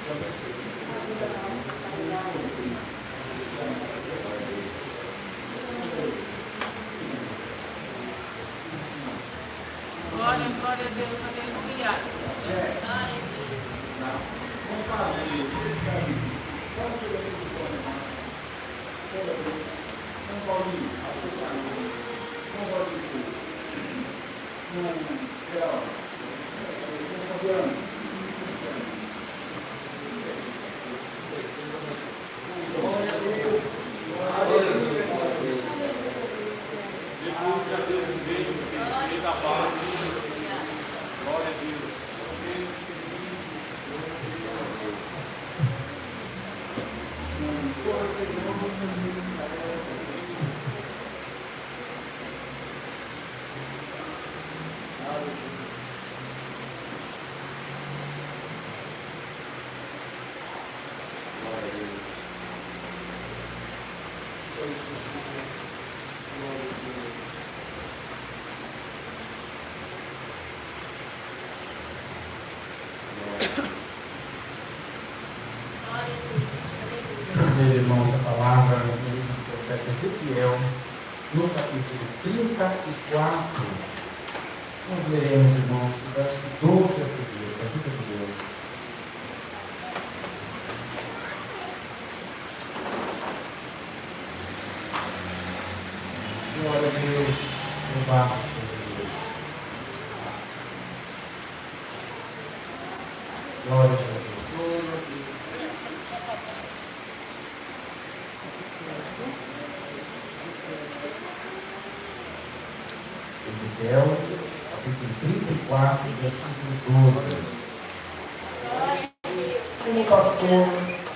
Glória a Deus, aleluia. Vamos falar de esse caminho. Posso ver esse aqui mais? Toda vez. Não Paulinho, apoiando. Não gosto de tudo. Não, Real. Não Fabiano. Glória a Deus. Glória a Deus. Glória a Deus. Glória a paz. Glória a Deus. Meus irmãos, a palavra do profeta Ezequiel, no capítulo 34, nós leremos, irmãos, do verso 12 a seguir, com a ajuda de Deus. Glória a Deus, louvado seja Deus. Glória a Jesus. Ezequiel, capítulo 34, versículo 12. Como o pastor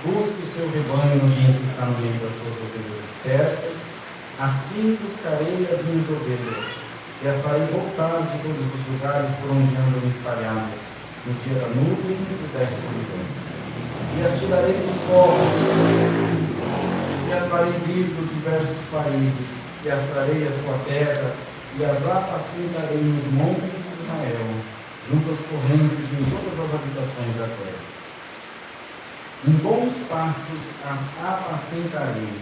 busca o seu rebanho no dia em que está no meio das suas ovelhas dispersas, assim buscarei as minhas ovelhas, e as farei voltar de todos os lugares por onde andam espalhadas, no dia da nuvem e da escuridão. E as tirarei dos povos, e as farei vir dos diversos países, e as trarei à sua terra, e as apacentarei nos montes de Israel, junto às correntes em todas as habitações da terra. Em bons pastos as apacentarei,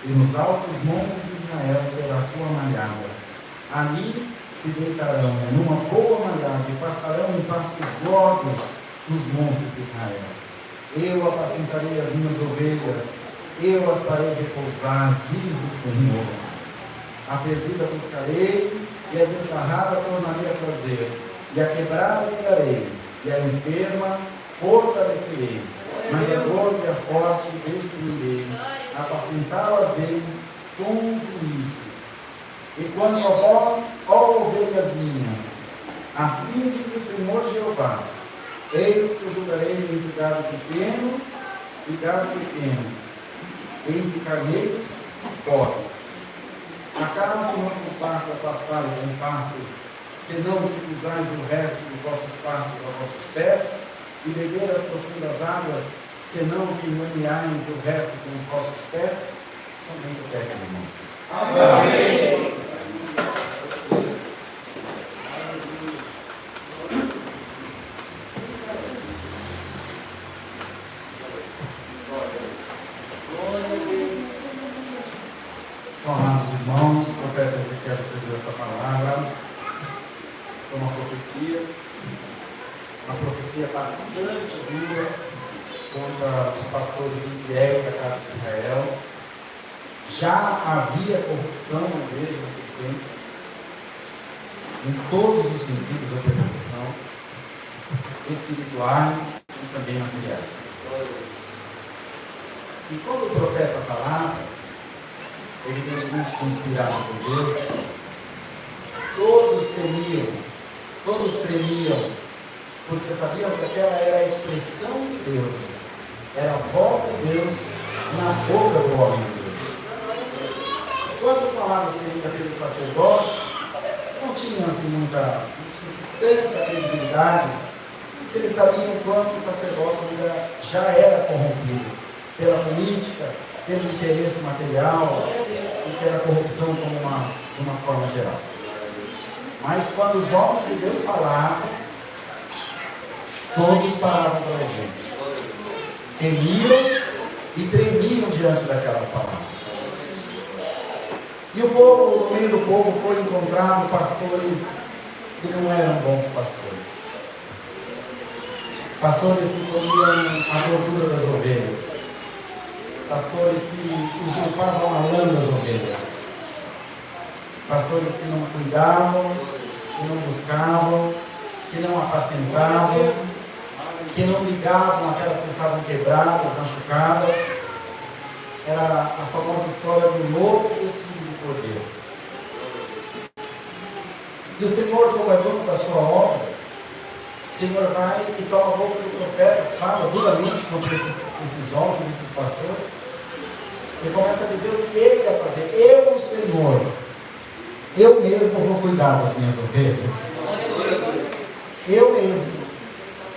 e nos altos montes de Israel será a sua malhada. Ali se deitarão numa boa malhada e pastarão em pastos gordos nos montes de Israel. Eu apacentarei as minhas ovelhas, eu as farei repousar, diz o Senhor. A perdida buscarei, e a desgarrada tornarei a trazer, e a quebrada ligarei, e a enferma fortalecerei, mas a gorda e a forte destruirei, apacentá-las-ei com juízo. E quanto a vós, ó ovelhas minhas, assim diz o Senhor Jeová, eis que eu julgarei entre gado pequeno e gado pequeno, entre carneiros e bodes. Acaso não vos basta pastar com pasto, senão que pisais o resto dos vossos pastos a vossos pés, e beber as profundas águas, senão que maneais o resto com os vossos pés? Somente até aqui, irmãos. Amém. Amados irmãos, o profeta Ezequiel escreveu essa palavra, foi uma profecia bastante dura contra os pastores infiéis da casa de Israel. Já havia corrupção na igreja naquele tempo, em todos os sentidos da corrupção, espirituais e também materiais. E quando o profeta falava, evidentemente inspirado por Deus, todos tremiam, porque sabiam que aquela era a expressão de Deus, era a voz de Deus na boca do homem de Deus. Quando falava-se ainda pelo sacerdócio, não tinha tanta credibilidade, porque eles sabiam quanto o sacerdócio ainda já era corrompido pela política, pelo interesse material e pela corrupção de uma forma geral. Mas quando os homens de Deus falavam, todos paravam para ouvir. temiam e tremiam diante daquelas palavras. E o povo, no meio do povo, foi encontrado pastores que não eram bons pastores. Pastores que comiam a gordura das ovelhas. Pastores que usurpavam a lã das ovelhas. Pastores que não cuidavam, que não buscavam, que não apacentavam, que não ligavam aquelas que estavam quebradas, machucadas. Era a famosa história do lobo e do filho do cordeiro. E o Senhor, como é dono da sua obra, o Senhor vai e toma a boca do profeta, fala duramente contra esses homens, esses pastores, e começa a dizer o que ele ia fazer. Eu, o Senhor, eu mesmo vou cuidar das minhas ovelhas. Eu mesmo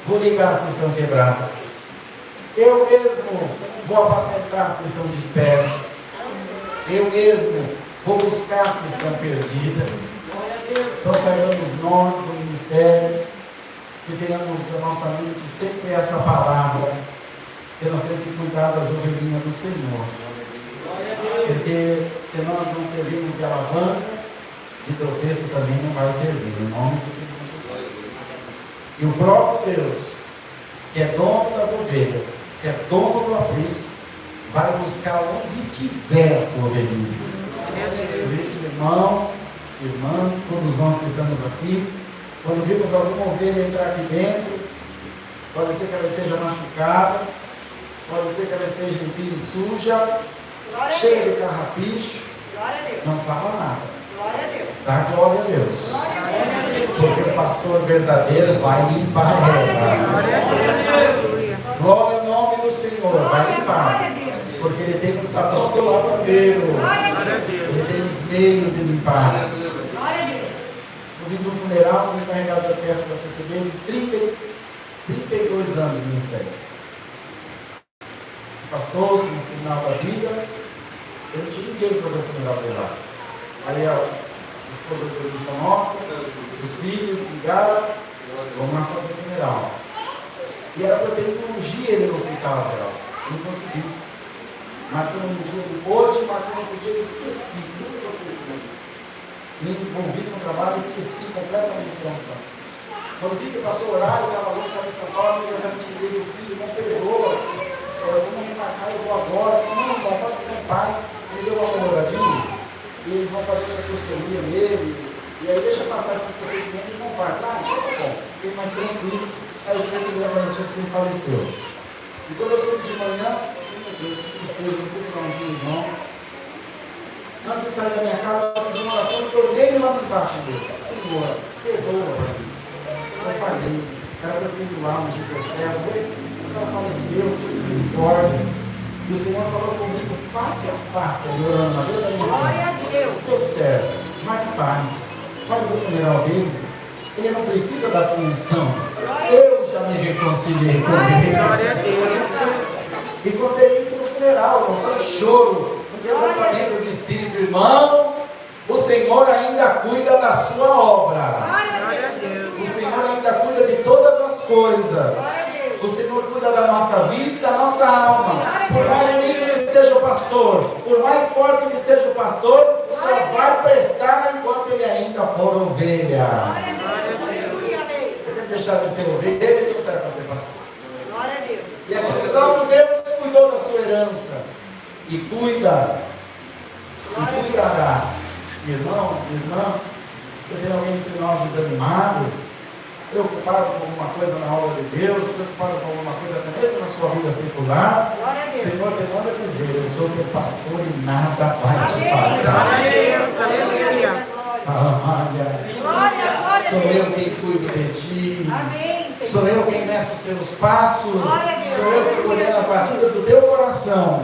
vou ligar as que estão quebradas. Eu mesmo vou apacentar as que estão dispersas. Eu mesmo vou buscar as que estão perdidas. Então saibamos nós do ministério que tenhamos a nossa mente sempre essa palavra, que nós temos que cuidar das ovelhinhas do Senhor. Porque se nós não servimos de alavanca, de tropeço também não vai servir, em nome do Senhor. E o próprio Deus, que é dono das ovelhas, que é dono do aprisco, vai buscar onde tiver a sua ovelhinha. Por isso, irmão, irmãs, todos nós que estamos aqui, quando vimos alguma ovelha entrar aqui dentro, pode ser que ela esteja machucada, pode ser que ela esteja enfim suja, cheia de carrapicho, não fala nada. Dá glória a Deus. Porque o pastor verdadeiro vai limpar ela. Glória ao nome do Senhor, vai limpar. Porque ele tem o sabão do lavadeiro. Ele tem os meios de limpar. Eu vim do funeral, fui encarregado da peça da CCB de 32 anos de ministério. Pastor-se no final da vida, eu não tinha ninguém para fazer o funeral dele lá. Aí a esposa do turista nossa, os filhos ligaram, vamos lá fazer o funeral. E era para eu ter que ungir ele no hospital geral. Não consegui. Marcou um dia ele pôde, marcou outro dia ele esqueci. Nunca vocês lembram. Me envolvi no trabalho e esqueci completamente da unção. Quando vi que passou o horário, estava louco, estava em São Paulo, eu já me tirei do filho, não perdoa. Vamos remarcar, eu vou agora. Não, pode ficar em paz. Ele deu uma comemoradinha. E eles vão fazer a costeria nele, e aí deixa passar esses procedimentos e vão para lá, então tá bom, fiquei mais tranquilo. Aí eu recebi essa notícia que ele faleceu. E quando eu soube de manhã, meu Deus, que tristeza, não pude dar um dia, irmão. Antes de sair da minha casa, eu fiz uma oração e eu olhei lá nos baixos de Deus. Senhor, perdoa para mim. Eu falei, era para eu ter ido lá onde eu servo, ela faleceu, que misericórdia. E o Senhor falou comigo face a face, orando na beira da minha glória a Deus. Teu servo, vai em paz, faz o funeral dele. Ele não precisa da convenção. Eu já me reconciliei com ele. Glória a Deus. E contei isso no funeral, não foi choro, no quebrantamento de espírito, irmãos. O Senhor ainda cuida da sua obra. Glória a Deus. O Senhor ainda cuida de todas as coisas. O Senhor cuida da nossa vida e da nossa alma. Por mais bonito que seja o pastor, por mais forte que seja o pastor, só vai prestar enquanto ele ainda for ovelha. Porque deixar de ser ovelha, ele não serve para ser pastor. E aqui o próprio Deus cuidou da sua herança. E cuida. E cuidará. Irmão, irmã, você tem alguém entre nós desanimado? Preocupado com alguma coisa na obra de Deus, preocupado com alguma coisa até mesmo na sua vida secular, o Senhor te manda dizer, eu sou teu pastor e nada vai te faltar. Glória a Deus, aleluia. Glória, sou eu quem cuido de ti. Sou eu quem meço os teus passos. Sou eu que colhei as batidas do teu coração.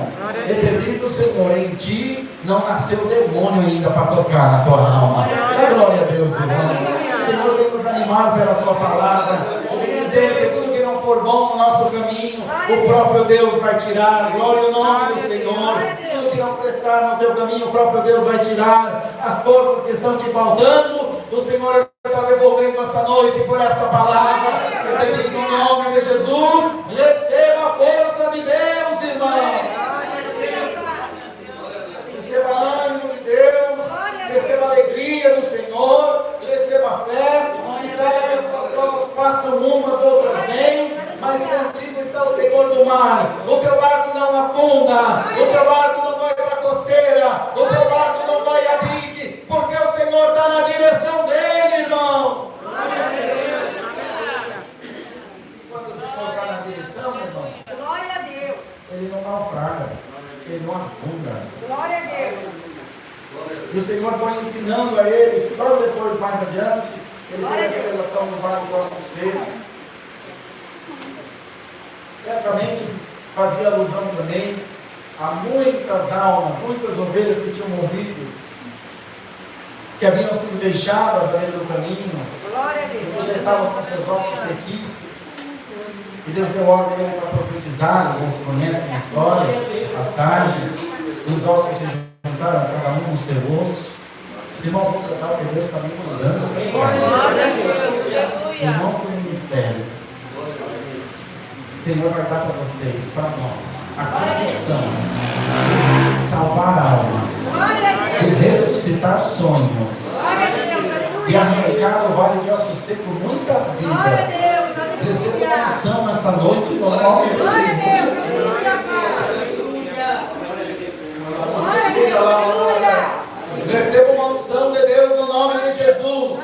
E te diz o Senhor, em ti não nasceu demônio ainda para tocar na tua alma. Dá glória a Deus, irmão. Senhor, vem nos animar pela sua palavra, vem dizer que tudo que não for bom no nosso caminho, o próprio Deus vai tirar. Glória ao nome do Senhor. Tudo que não prestar no teu caminho, o próprio Deus vai tirar. As forças que estão te faltando, o Senhor está devolvendo essa por essa palavra. Eu te digo no nome de Jesus, receba a força de Deus. mar, o teu barco não afunda, o teu barco não vai para a costeira, o teu barco não vai a pique, porque o Senhor está na direção dele, irmão. Quando o Senhor está na direção, irmão, Glória a Deus. ele não naufraga, ele não afunda. Glória a Deus. E o Senhor foi ensinando a ele, logo depois, mais adiante, ele teve a revelação do vale do ossos secos. Certamente fazia alusão também a muitas almas, muitas ovelhas que tinham morrido, que haviam sido deixadas ali no caminho, Glória a Deus. que já estavam com seus ossos sequíssimos. E Deus deu ordem a ele para profetizar. Alguns conhecem a história, a passagem. Os ossos se juntaram, cada um no seu osso. Irmão, vou cantar porque Deus está me mandando. Irmão do ministério. O Senhor vai dar para vocês, para nós, a condição de salvar almas, Glória a de Deus. ressuscitar sonhos, Glória a Deus. de Aleluia. arrancar do vale de osso seco muitas Glória a vidas. Deus. Receba uma Aleluia. unção essa noite no nome do Glória a Senhor. Deus. Aleluia, Pai. Glória a Deus. Aleluia. Receba uma unção de Deus no nome de Jesus.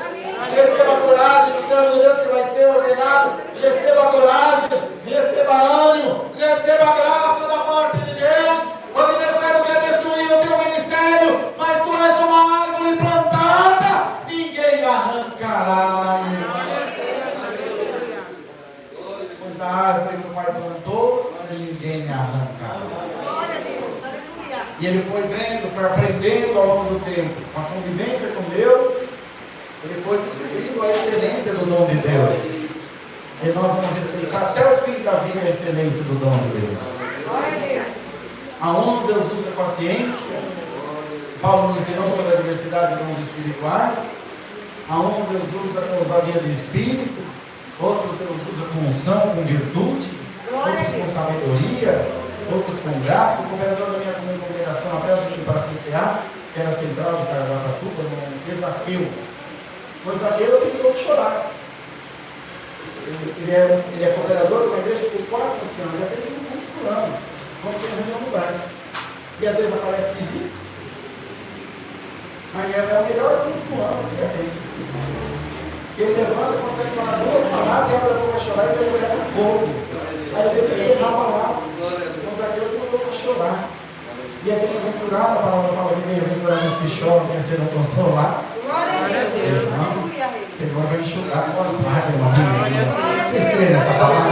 Receba a coragem do servo de Deus que vai ser ordenado. Receba a coragem, receba ânimo, receba a graça da parte de Deus. O adversário quer destruir o teu ministério, mas tu és uma árvore plantada, ninguém arrancará. Pois a árvore que o Pai plantou, ninguém arrancará. Glória a Deus. Aleluia. E ele foi vendo, foi aprendendo ao longo do tempo, com a convivência com Deus, ele foi descobrindo a excelência do dom de Deus. E nós vamos respeitar até o fim da vida a excelência do dom de Deus. Glória a Deus. Aonde Deus usa paciência, Paulo nos ensinou sobre a diversidade de dons espirituais. Aonde Deus usa com ousadia de espírito, outros Deus usa com unção, com virtude, outros com sabedoria, outros com graça. O cooperador da minha congregação, até eu vim para CCA, que era central de Caraguatatuba, no Ezaqueu. O Ezaqueu tem que chorar. Ele é cooperador de uma igreja que tem 4 anciãos, ele atende muito por ano, quando tem reunião no Brás. E às vezes aparece visita, mas é o melhor culto do ano que ele atende. Ele levanta, consegue falar 2 palavras, e abre a boca a chorar e vai jogar no fogo. Aí ele tem que encerrar a palavra. Mas aqui eu tenho boca a chorar. E é bem-aventurado, a palavra fala que bem-aventurados que choram, que serão consolados. Glória a Deus. Aleluia. O Senhor vai enxugar tuas lágrimas. Vocês creem nessa palavra?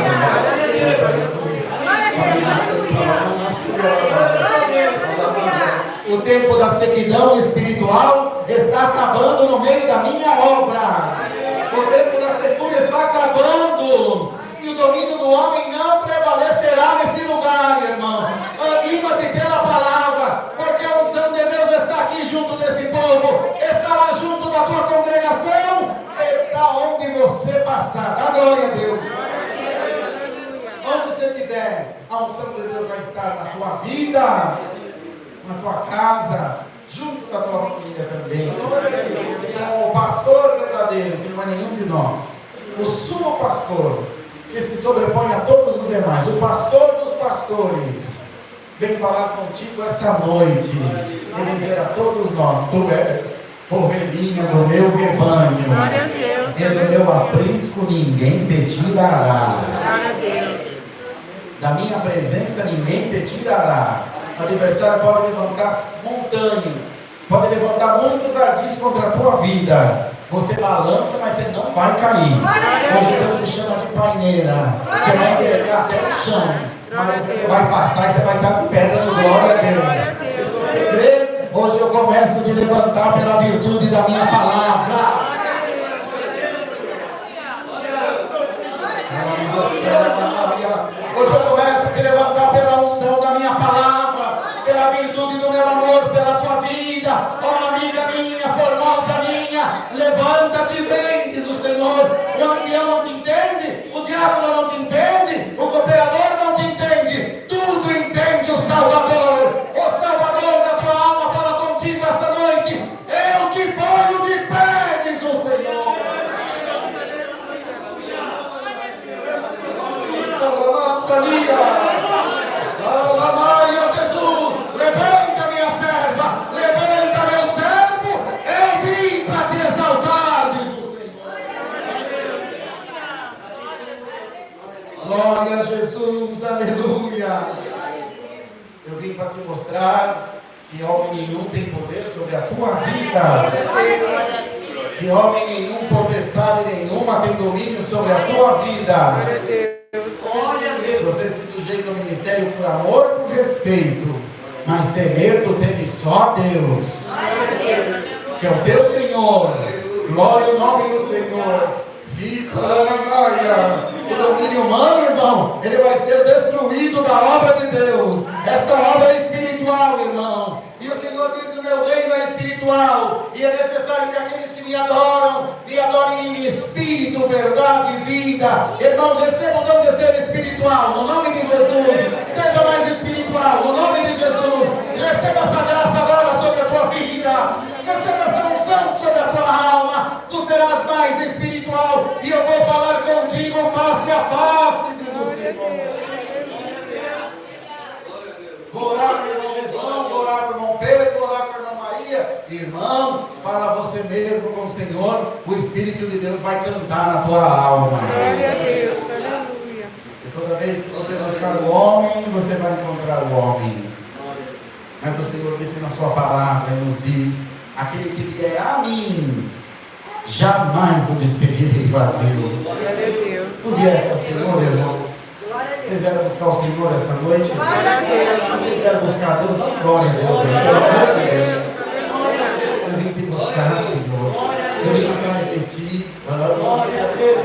O tempo da sequidão espiritual está acabando no meio da minha obra. O tempo da secura está acabando. E o domínio do homem não prevalecerá nesse lugar, irmão. Anima-te pela palavra, porque a unção de Deus está aqui junto desse povo, está lá junto da tua congregação, está onde você passar. Dá glória a Deus. Onde você estiver, a unção de Deus vai estar na tua vida, na tua casa, junto da tua família também. Então, o pastor verdadeiro, que não é nenhum de nós, o sumo pastor, que se sobrepõe a todos os demais, o pastor dos pastores, vem falar contigo essa noite e dizer a todos nós: tu és ovelhinha do meu rebanho, Glória a Deus. e do meu aprisco ninguém te tirará. Glória a Deus. Da minha presença ninguém te tirará. O adversário pode levantar montanhas, pode levantar muitos ardis contra a tua vida. Você balança, mas você não vai cair. Hoje Deus te chama de paineira. Você vai pegar até o chão, mas vai passar e você vai estar de pé dando glória a Deus. E se você crê, hoje eu começo a te levantar pela virtude da minha palavra. Hoje eu começo a te levantar pela unção da minha palavra, pela virtude do meu amor, pela tua vida. Oh, amiga minha, formosa minha, levanta-te bem, diz o Senhor. O ancião não te entende, o diácono não te entende, o cooperador não te entende, tudo entende o Salvador. O Salvador da tua alma fala contigo essa noite. Eu te ponho de pé, diz o Senhor. Nossa, linda. Aleluia. Eu vim para te mostrar que homem nenhum tem poder sobre a tua vida. Que homem nenhum, potestade nenhuma tem domínio sobre a tua vida. Glória a Deus. Você se sujeita ao ministério por amor e por respeito. Mas temer, tu temes só a Deus. Que é o teu Senhor. Glória ao nome do Senhor. O domínio humano, irmão, ele vai ser destruído da obra de Deus. Essa obra é espiritual, irmão. E o Senhor diz: o meu reino é espiritual. E é necessário que aqueles que me adorem em espírito, verdade e vida. Irmão, receba o dom de ser espiritual, no nome de Jesus. Seja mais espiritual, no nome de Jesus. Receba essa graça agora sobre a tua vida. Receba essa unção sobre a tua alma. Tu serás mais espiritual. E eu vou falar contigo face a face, diz o Senhor. Vou orar com o irmão João, vou orar com o irmão Pedro, vou orar com a irmã Maria. Irmão, fala você mesmo com o Senhor. O Espírito de Deus vai cantar na tua alma. Glória a Deus. Aleluia. E toda vez que você buscar o homem, você vai encontrar o homem. Mas o Senhor disse na sua palavra, e nos diz: aquele que vier a mim, jamais o despedirei vazio. Glória a Deus. Tu vieste ao Senhor, irmão? Vocês vieram buscar o Senhor essa noite? Vocês vieram buscar Deus? Dá glória a Deus, pelo amor de Deus. Eu vim te buscar, Senhor. Eu vim atrás de ti.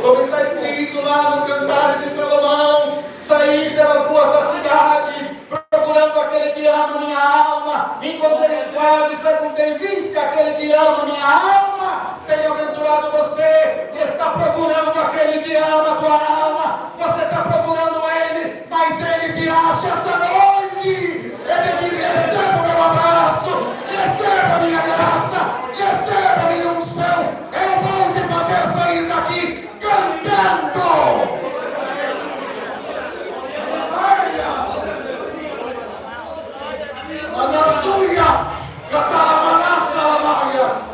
Como está escrito lá nos Cantares de Salomão: saí pelas ruas da cidade, procurando aquele que ama minha alma. Encontrei um guarda e perguntei: viste aquele que ama minha alma? Bem-aventurado você que está procurando aquele que ama a tua alma. Você está procurando ele, mas ele te acha essa noite. Ele diz: receba o meu abraço, receba a minha graça, receba a minha unção. Eu vou te fazer sair daqui cantando.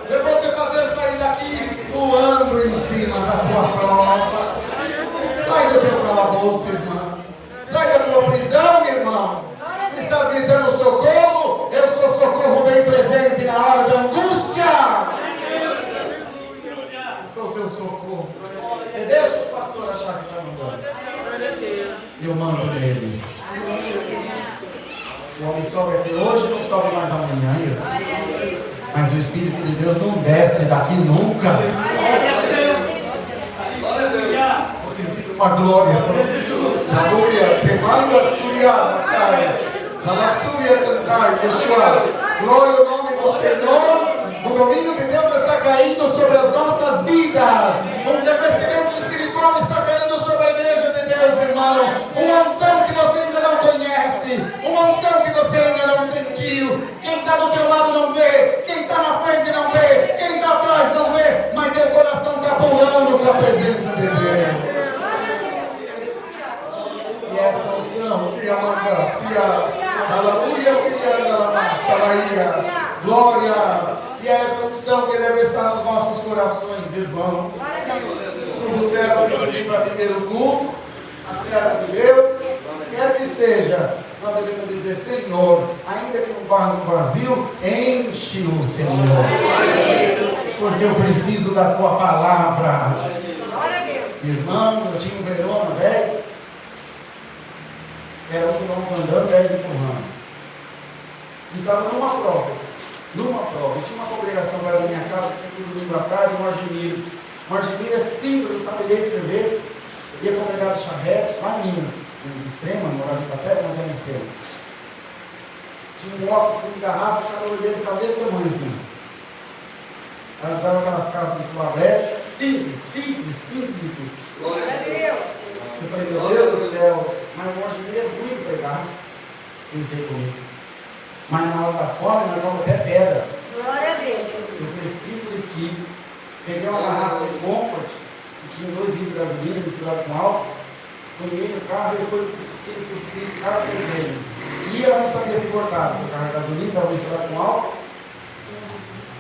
Eu vou te fazer sair daqui voando em cima da tua prova. Sai do teu calabouço, irmão. Sai da tua prisão, irmão. Se estás gritando socorro, eu sou socorro bem presente na hora da angústia. Sou o teu socorro. E deixa os pastores achar que está mandando. Glória a Deus. Eu mando neles. O homem sobe aqui hoje, não sobe mais amanhã, irmão. Mas o Espírito de Deus não desce daqui nunca. Estou sentindo uma glória. Saúria, te manda suia, cara. Ela suia cantar, Yeshua. Glória ao nome do Senhor. O domínio de Deus está caindo sobre as nossas vidas. Um revestimento espiritual está caindo sobre a igreja de Deus, irmão. Uma unção que você ainda não conhece. Uma unção que você ainda não sentiu. Quem está do teu lado não vê. Quem está na frente não vê. Quem está atrás não vê. Mas teu coração está pulando com a presença de Deus. E essa unção que a mandacia, aleluia, salaria, glória. E essa unção que deve estar nos nossos corações, irmão. Subo o servo que subiu para ter o culto, a serva de Deus, quer que seja, nós devemos dizer: Senhor, ainda que um vaso vazio, enche-o, Senhor, porque eu preciso da tua palavra. Irmão, eu tinha um Verona velho, era um quilômetro andando, 10 empurrando, e estava numa prova. Tinha uma congregação agora na minha casa, que tinha tudo domingo à tarde, um argemiro. Um argemiro é símbolo, não sabia ler e escrever. Eu ia congregar de charrete, lá em Minas, em Extrema, morava em Papel, mas era em Extrema. Tinha um óculos de garrafa, o cara olhando, ficava desse tamanho assim. Elas usavam aquelas calças de pulo aberto, simples. Glória a Deus. Eu falei: meu Deus do céu, mas o argemiro é ruim de pegar. Pensei comigo. Mas na hora da fome, nós vamos até pedra. Glória a Deus. Eu preciso de ti. Peguei uma garrafa de Comfort, que tinha 2 litros de gasolina misturado com álcool. Põe no carro, ele foi possível, o cara fez ele. E eu não sabia se cortava, porque o carro de gasolina estava misturado com álcool.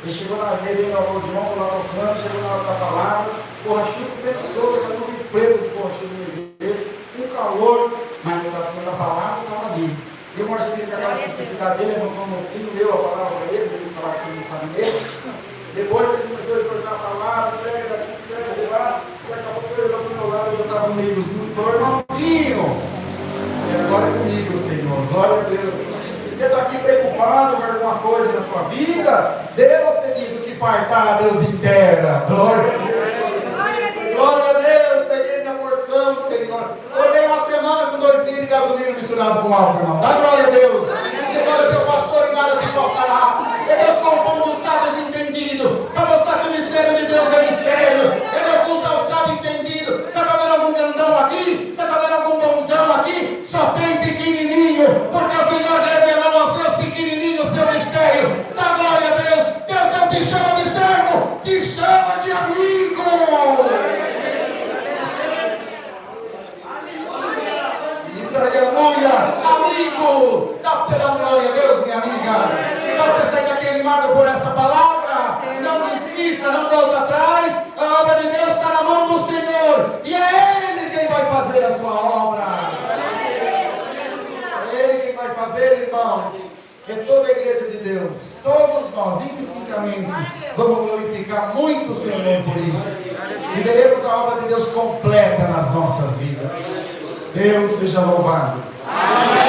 Ele chegou na veio no acordeão, lá tocando, chegou na hora da palavra, borrachudo pensou, aquela nuvem preta de borrachudo no meio dele, um calor, mas eu estava da palavra estava ali. E eu imaginei que aquela simplicidade dele, levantou a mocinha, leu a palavra para ele falar que não sabe mesmo. Depois ele começou a exortar a palavra, prega daqui, prega de lá, e daqui a pouco ele olhou para o meu lado e eu estava no meio dos músicos, falou, irmãozinho, e agora é comigo, Senhor, glória a Deus. Você está aqui preocupado com alguma coisa na sua vida? Deus te diz o que fartar, Deus interna, glória a Deus. Glória a Deus, peguei minha porção, Senhor. Orei uma semana com 2 litros de gasolina misturado com álcool, irmão. Dá glória a Deus. Semana teu pastor e nada te faltará. E Deus confunde os sábios entendidos. Para mostrar que o mistério de Deus é mistério. Ele oculta o sábio entendido. Você está vendo algum grandão aqui? Você está vendo algum bonzão aqui? Só tem pequenininho. Porque o Senhor revelou aos seus pequenininhos o seu mistério. Dá glória a Deus. Deus não te chama de servo, te chama de amigo. Aleluia, amigo, dá para você dar glória a Deus, minha amiga? Dá para você sair daqui animado por essa palavra? Não desista, não volta atrás. A obra de Deus está na mão do Senhor e é Ele quem vai fazer a sua obra. É Ele quem vai fazer, irmão. É toda a igreja de Deus, todos nós, indistintamente, vamos glorificar muito o Senhor por isso. E veremos a obra de Deus completa nas nossas vidas. Deus seja louvado. Amém.